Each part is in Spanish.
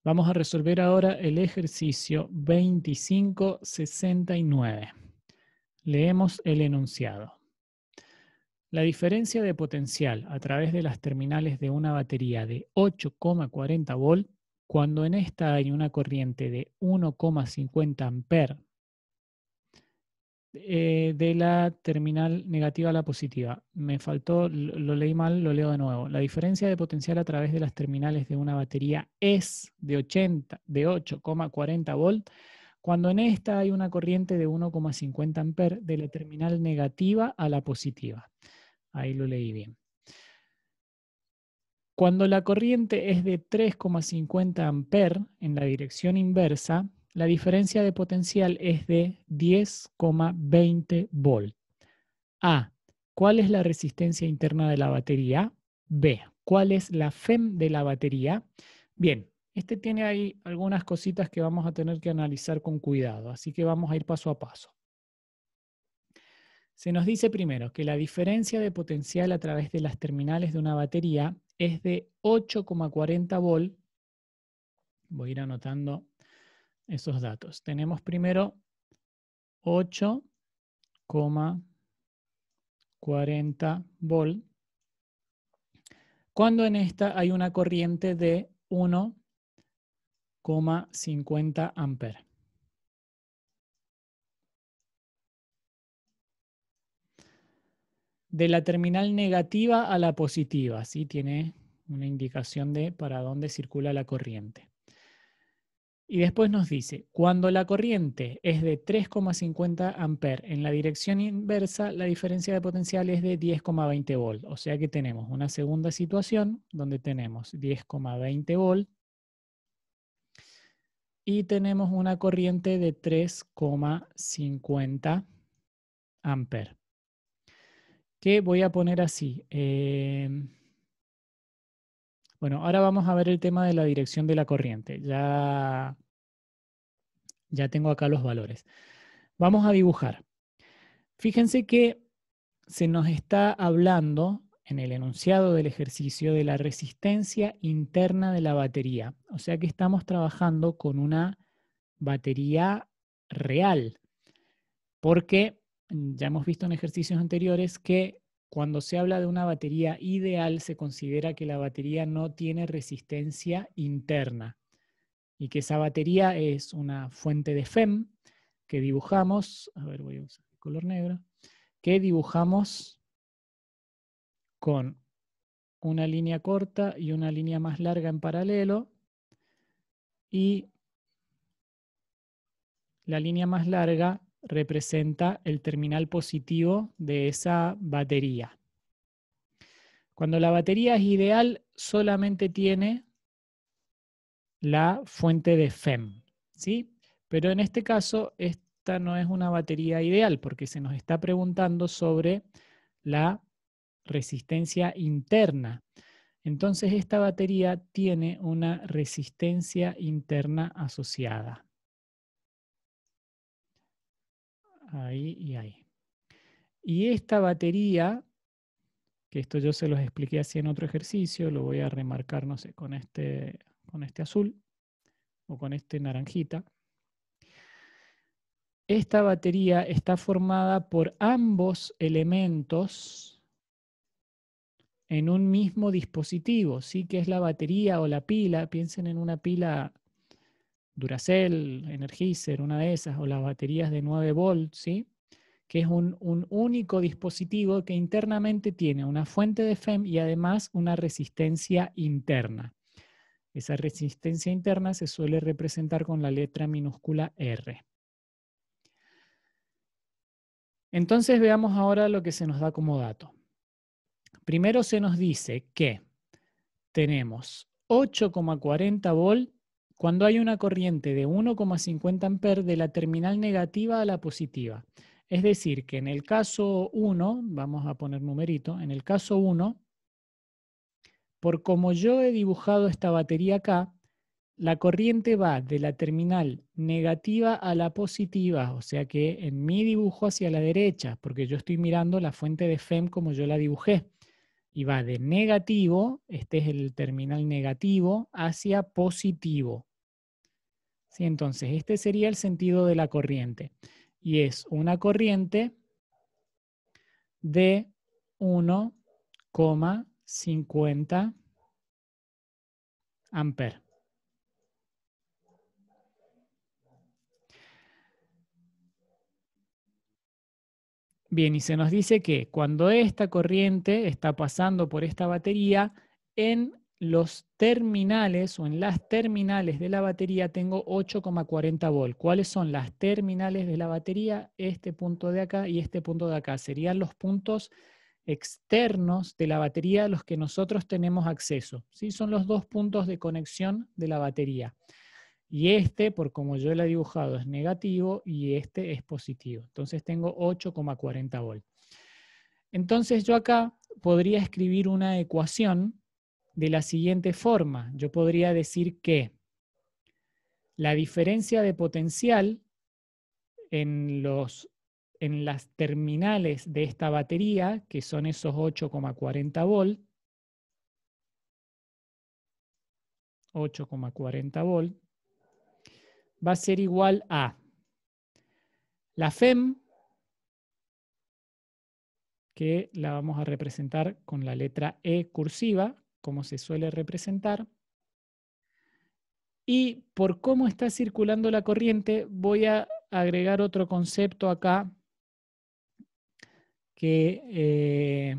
Vamos a resolver ahora el ejercicio 2569. Leemos el enunciado. La diferencia de potencial a través de las terminales de una batería de 8,40 volt, cuando en esta hay una corriente de 1,50 amperes de la terminal negativa a la positiva. Me faltó, lo leí mal, lo leo de nuevo. La diferencia de potencial a través de las terminales de una batería es de 8,40 volt, cuando en esta hay una corriente de 1,50 amperes de la terminal negativa a la positiva. Ahí lo leí bien. Cuando la corriente es de 3,50 amperes en la dirección inversa, la diferencia de potencial es de 10,20 volt. A. ¿Cuál es la resistencia interna de la batería? B. ¿Cuál es la FEM de la batería? Bien, este tiene ahí algunas cositas que vamos a tener que analizar con cuidado, así que vamos a ir paso a paso. Se nos dice primero que la diferencia de potencial a través de las terminales de una batería es de 8,40 volt. Voy a ir anotando esos datos. Tenemos primero 8,40 volt, cuando en esta hay una corriente de 1,50 amperes. De la terminal negativa a la positiva, ¿sí? Tiene una indicación de para dónde circula la corriente. Y después nos dice, cuando la corriente es de 3,50 amperes en la dirección inversa, la diferencia de potencial es de 10,20 volt. O sea que tenemos una segunda situación donde tenemos 10,20 volt y tenemos una corriente de 3,50 amperes. Que voy a poner así. Bueno, ahora vamos a ver el tema de la dirección de la corriente. Ya tengo acá los valores. Vamos a dibujar. Fíjense que se nos está hablando en el enunciado del ejercicio de la resistencia interna de la batería. O sea que estamos trabajando con una batería real, porque ya hemos visto en ejercicios anteriores que cuando se habla de una batería ideal se considera que la batería no tiene resistencia interna y que esa batería es una fuente de FEM que dibujamos, a ver, voy a usar el color negro, que dibujamos con una línea corta y una línea más larga en paralelo, y la línea más larga representa el terminal positivo de esa batería. Cuando la batería es ideal, solamente tiene la fuente de FEM, ¿sí? Pero en este caso, esta no es una batería ideal porque se nos está preguntando sobre la resistencia interna. Entonces, esta batería tiene una resistencia interna asociada. Ahí y ahí. Y esta batería, que esto yo se los expliqué así en otro ejercicio, lo voy a remarcar, no sé, con este azul o con este naranjita. Esta batería está formada por ambos elementos en un mismo dispositivo, ¿sí? Que es la batería o la pila. Piensen en una pila Duracell, Energizer, una de esas, o las baterías de 9 volts, ¿sí? Que es un único dispositivo que internamente tiene una fuente de FEM y además una resistencia interna. Esa resistencia interna se suele representar con la letra minúscula R. Entonces veamos ahora lo que se nos da como dato. Primero se nos dice que tenemos 8,40 volt cuando hay una corriente de 1,50 amperes de la terminal negativa a la positiva. Es decir, que en el caso 1, vamos a poner numerito, en el caso 1, por como yo he dibujado esta batería acá, la corriente va de la terminal negativa a la positiva, o sea que en mi dibujo hacia la derecha, porque yo estoy mirando la fuente de FEM como yo la dibujé, y va de negativo, este es el terminal negativo, hacia positivo. ¿Sí? Entonces, este sería el sentido de la corriente. Y es una corriente de 1,50 amperes. Bien, y se nos dice que cuando esta corriente está pasando por esta batería, en los terminales o en las terminales de la batería tengo 8,40 volt. ¿Cuáles son las terminales de la batería? Este punto de acá y este punto de acá. Serían los puntos externos de la batería a los que nosotros tenemos acceso. ¿Sí? Son los dos puntos de conexión de la batería. Y este, por como yo lo he dibujado, es negativo y este es positivo. Entonces tengo 8,40 volt. Entonces yo acá podría escribir una ecuación de la siguiente forma. Yo podría decir que la diferencia de potencial en las terminales de esta batería, que son esos 8,40 volt, 8,40 volt, va a ser igual a la FEM, que la vamos a representar con la letra E cursiva, como se suele representar. Y por cómo está circulando la corriente, voy a agregar otro concepto acá que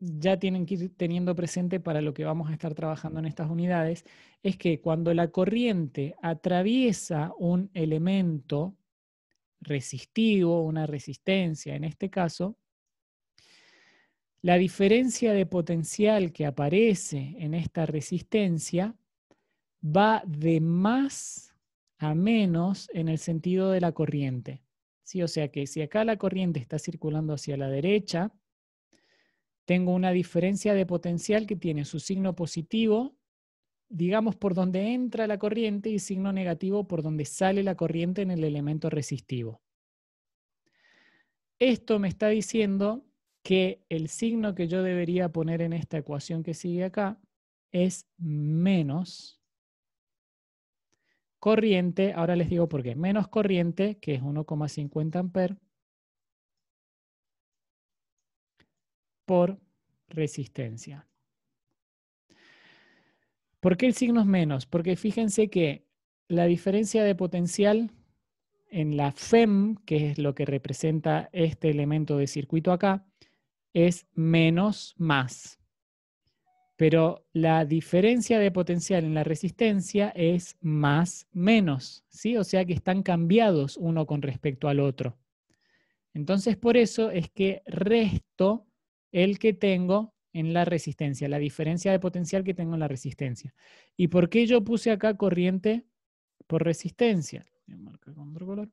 ya tienen que ir teniendo presente para lo que vamos a estar trabajando en estas unidades, es que cuando la corriente atraviesa un elemento resistivo, una resistencia en este caso, la diferencia de potencial que aparece en esta resistencia va de más a menos en el sentido de la corriente. ¿Sí? O sea que si acá la corriente está circulando hacia la derecha, tengo una diferencia de potencial que tiene su signo positivo, digamos, por donde entra la corriente y signo negativo por donde sale la corriente en el elemento resistivo. Esto me está diciendo que el signo que yo debería poner en esta ecuación que sigue acá es menos corriente, ahora les digo por qué, menos corriente, que es 1,50 amperes, por resistencia. ¿Por qué el signo es menos? Porque fíjense que la diferencia de potencial en la FEM, que es lo que representa este elemento de circuito acá, es menos más. Pero la diferencia de potencial en la resistencia es más menos, ¿sí? O sea que están cambiados uno con respecto al otro. Entonces por eso es que resto el que tengo en la resistencia, la diferencia de potencial que tengo en la resistencia. ¿Y por qué yo puse acá corriente por resistencia? Voy a marcar con otro color.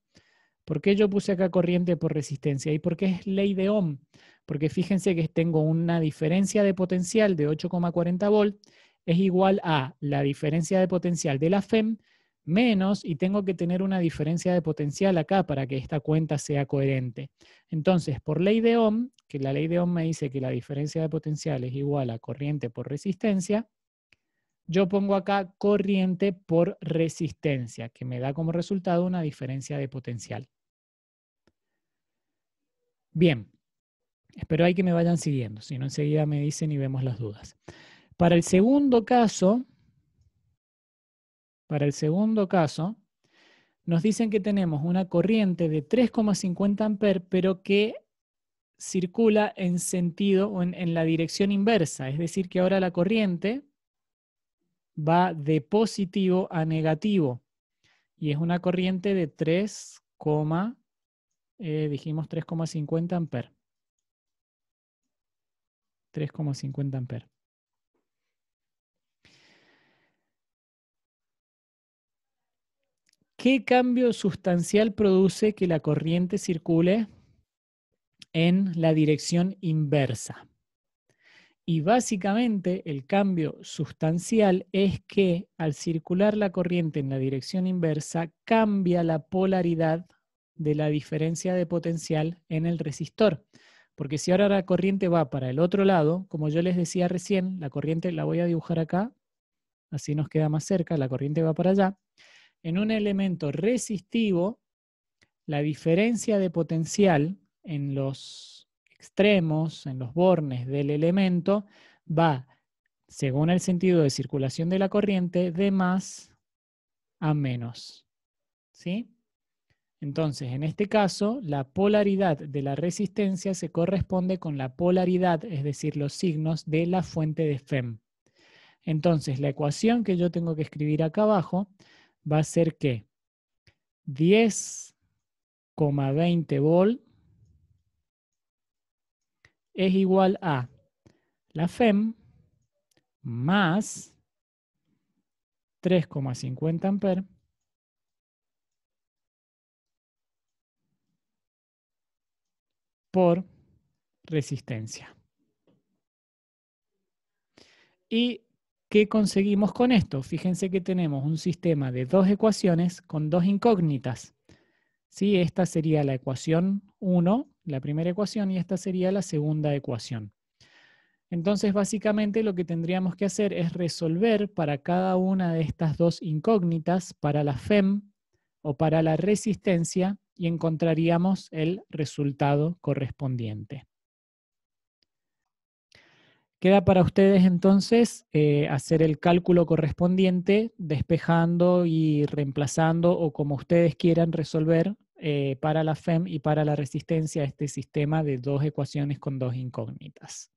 ¿Por qué yo puse acá corriente por resistencia? ¿Y por qué es ley de Ohm? Porque fíjense que tengo una diferencia de potencial de 8,40 volt, es igual a la diferencia de potencial de la FEM menos, y tengo que tener una diferencia de potencial acá para que esta cuenta sea coherente. Entonces, por ley de Ohm, que la ley de Ohm me dice que la diferencia de potencial es igual a corriente por resistencia, yo pongo acá corriente por resistencia, que me da como resultado una diferencia de potencial. Bien, espero ahí que me vayan siguiendo, si no enseguida me dicen y vemos las dudas. Para el segundo caso, nos dicen que tenemos una corriente de 3,50 amperes, pero que circula en sentido o en la dirección inversa, es decir, que ahora la corriente va de positivo a negativo y es una corriente de 3,50 amperes. 3,50 amperes. ¿Qué cambio sustancial produce que la corriente circule en la dirección inversa? Y básicamente el cambio sustancial es que al circular la corriente en la dirección inversa cambia la polaridad de la diferencia de potencial en el resistor. Porque si ahora la corriente va para el otro lado, como yo les decía recién, la corriente la voy a dibujar acá, así nos queda más cerca, la corriente va para allá. en un elemento resistivo, la diferencia de potencial en los extremos, en los bornes del elemento, va, según el sentido de circulación de la corriente, de más a menos. ¿Sí? Entonces, en este caso, la polaridad de la resistencia se corresponde con la polaridad, es decir, los signos de la fuente de FEM. Entonces, la ecuación que yo tengo que escribir acá abajo va a ser que 10,20 volt es igual a la FEM más 3,50 amperes por resistencia. ¿Y qué conseguimos con esto? Fíjense que tenemos un sistema de dos ecuaciones con dos incógnitas. ¿Sí? Esta sería la ecuación 1, la primera ecuación, y esta sería la segunda ecuación. Entonces, básicamente lo que tendríamos que hacer es resolver para cada una de estas dos incógnitas, para la FEM o para la resistencia, y encontraríamos el resultado correspondiente. Queda para ustedes entonces hacer el cálculo correspondiente, despejando y reemplazando, o como ustedes quieran resolver para la FEM y para la resistencia este sistema de dos ecuaciones con dos incógnitas.